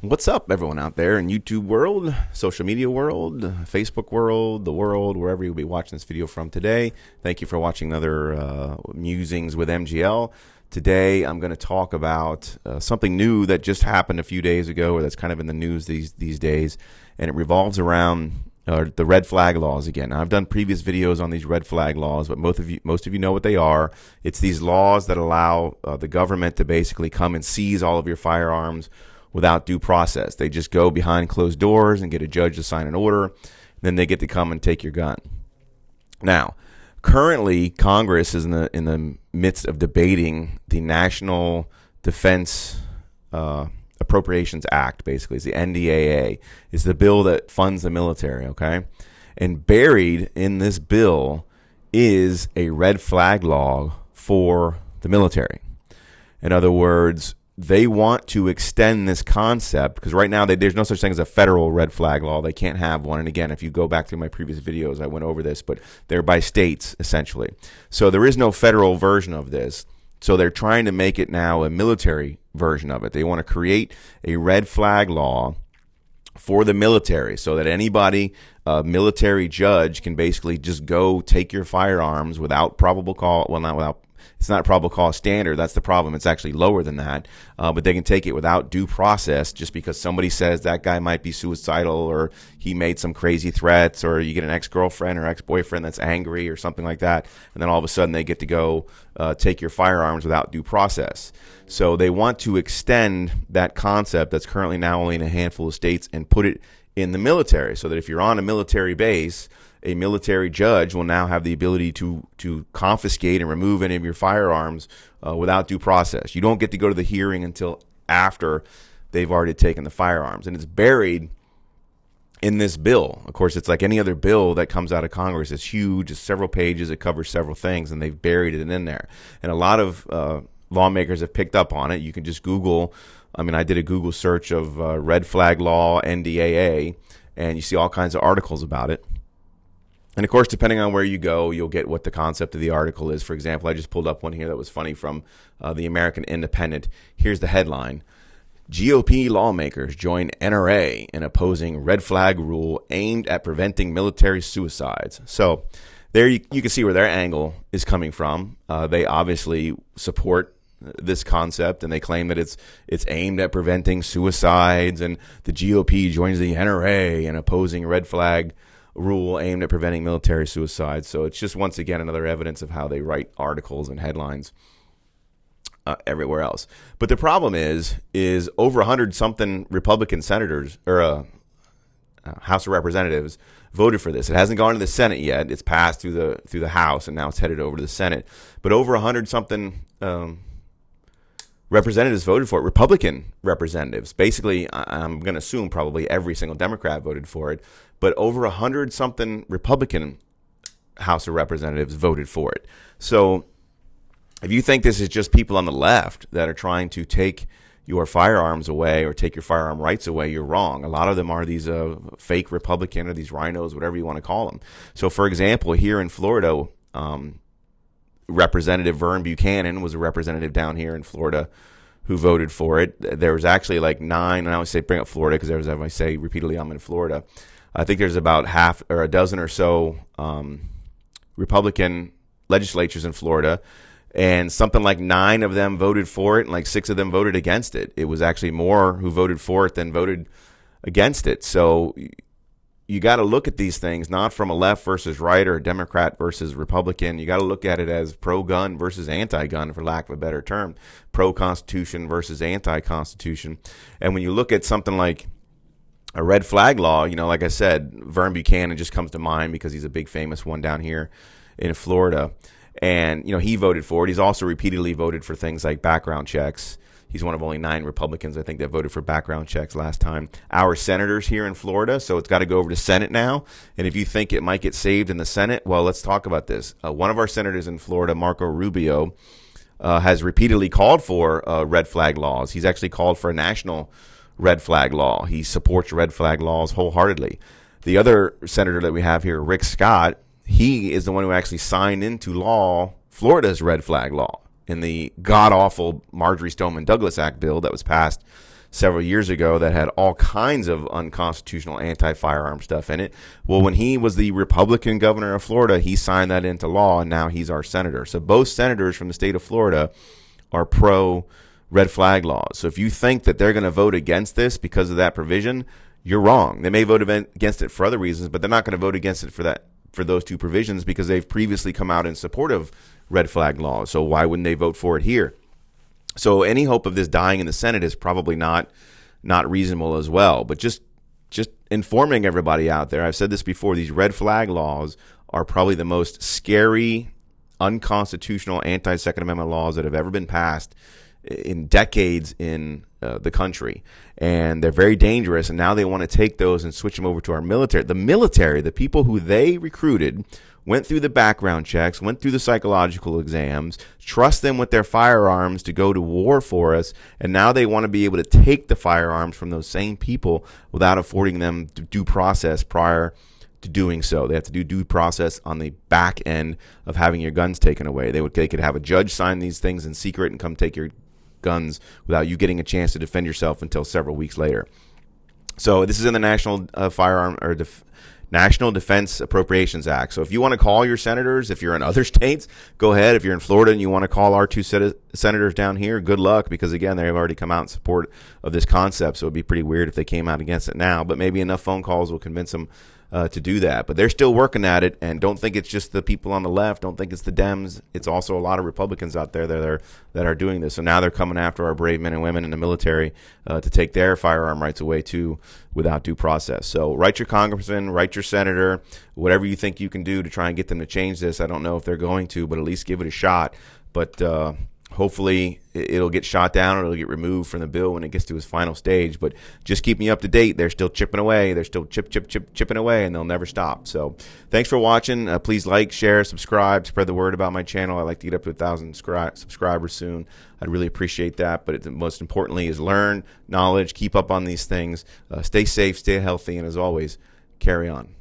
What's up, everyone out there in YouTube world, social media world, Facebook world, the world, wherever you'll be watching this video from today. Thank you for watching another Musings with MGL. Today, I'm going to talk about something new that just happened a few days ago, or that's kind of in the news these days, and it revolves around the red flag laws again. Now, I've done previous videos on these red flag laws, but most of you know what they are. It's these laws that allow the government to basically come and seize all of your firearms without due process. They just go behind closed doors and get a judge to sign an order. Then they get to come and take your gun. Now, currently, Congress is in the midst of debating the National Defense Appropriations Act. Basically, it's the NDAA. It's the bill that funds the military. Okay, and buried in this bill is a red flag law for the military. In other words, they want to extend this concept because right now there's no such thing as a federal red flag law. They can't have one. And again, if you go back through my previous videos, I went over this, but they're by states essentially. So there is no federal version of this. So they're trying to make it now a military version of it. They want to create a red flag law for the military so that anybody, military judge, can basically just go take your firearms without probable cause. Well, not without. It's not probable cause standard. That's the problem. It's actually lower than that. But they can take it without due process just because somebody says that guy might be suicidal or he made some crazy threats, or you get an ex-girlfriend or ex-boyfriend that's angry or something like that. And then all of a sudden they get to go take your firearms without due process. So they want to extend that concept that's currently now only in a handful of states and put it in the military so that if you're on a military base, a military judge will now have the ability to confiscate and remove any of your firearms without due process. You don't get to go to the hearing until after they've already taken the firearms. And it's buried in this bill. Of course, it's like any other bill that comes out of Congress. It's huge. It's several pages. It covers several things, and they've buried it in there. And a lot of lawmakers have picked up on it. You can just Google. I did a Google search of red flag law, NDAA, and you see all kinds of articles about it. And of course, depending on where you go, you'll get what the concept of the article is. For example, I just pulled up one here that was funny from the American Independent. Here's the headline. GOP lawmakers join NRA in opposing red flag rule aimed at preventing military suicides. So there you can see where their angle is coming from. They obviously support this concept, and they claim that it's aimed at preventing suicides, and the GOP joins the NRA in opposing red flag rule aimed at preventing military suicide. So it's just once again another evidence of how they write articles and headlines everywhere else. But the problem is over 100-something Republican senators or House of Representatives voted for this. It hasn't gone to the Senate yet. It's passed through the House, and now it's headed over to the Senate. But over 100-something representatives voted for it. Republican representatives. Basically, I'm going to assume probably every single Democrat voted for it, but over 100-something Republican House of Representatives voted for it. So if you think this is just people on the left that are trying to take your firearms away or take your firearm rights away, you're wrong. A lot of them are these fake Republican or these rhinos, whatever you want to call them. So, for example, here in Florida, Representative Vern Buchanan was a representative down here in Florida who voted for it. There was actually like 9, and I always say bring up Florida because as I say repeatedly, I'm in Florida. I think there's about half or a dozen or so Republican legislatures in Florida, and something like 9 of them voted for it, and like 6 of them voted against it. It was actually more who voted for it than voted against it. So you got to look at these things not from a left versus right or a Democrat versus Republican. You got to look at it as pro-gun versus anti-gun, for lack of a better term, pro-Constitution versus anti-Constitution. And when you look at something like a red flag law, like I said, Vern Buchanan just comes to mind because he's a big famous one down here in Florida. And, he voted for it. He's also repeatedly voted for things like background checks. He's one of only 9 Republicans, I think, that voted for background checks last time. Our senators here in Florida, so it's got to go over to Senate now. And if you think it might get saved in the Senate, well, let's talk about this. One of our senators in Florida, Marco Rubio, has repeatedly called for red flag laws. He's actually called for a national red flag law. He supports red flag laws wholeheartedly. The other senator that we have here, Rick Scott, he is the one who actually signed into law Florida's red flag law in the god-awful Marjorie Stoneman Douglas Act bill that was passed several years ago that had all kinds of unconstitutional anti-firearm stuff in it. Well, when he was the Republican governor of Florida, he signed that into law, and now he's our senator. So both senators from the state of Florida are pro red flag laws. So if you think that they're going to vote against this because of that provision, you're wrong. They may vote against it for other reasons, but they're not going to vote against it for those two provisions because they've previously come out in support of red flag laws. So why wouldn't they vote for it here? So any hope of this dying in the Senate is probably not reasonable as well. But just informing everybody out there, I've said this before, these red flag laws are probably the most scary, unconstitutional anti-Second Amendment laws that have ever been passed in decades in the country, and they're very dangerous. And now they want to take those and switch them over to our military. The military, the people who they recruited, went through the background checks, went through the psychological exams, trust them with their firearms to go to war for us, and now they want to be able to take the firearms from those same people without affording them due process prior to doing so. They have to do due process on the back end of having your guns taken away. They could have a judge sign these things in secret and come take your guns without you getting a chance to defend yourself until several weeks later. So this is in the National Defense Appropriations Act. So if you want to call your senators, if you're in other states, go ahead. If you're in Florida and you want to call our two senators down here, good luck, because again, they've already come out in support of this concept. So it'd be pretty weird if they came out against it now, but maybe enough phone calls will convince them to do that. But they're still working at it, and don't think it's just the people on the left. Don't think it's the Dems. It's also a lot of Republicans out there that are doing this. So now they're coming after our brave men and women in the military to take their firearm rights away too without due process. So write your congressman, write your senator, whatever you think you can do to try and get them to change this. I don't know if they're going to, but at least give it a shot. But hopefully it'll get shot down or it'll get removed from the bill when it gets to its final stage. But just keep me up to date. They're still chipping away. They're still chipping away, and they'll never stop. So thanks for watching. Please like, share, subscribe, spread the word about my channel. I'd like to get up to 1,000 subscribers soon. I'd really appreciate that. But most importantly is learn knowledge, keep up on these things, stay safe, stay healthy, and as always, carry on.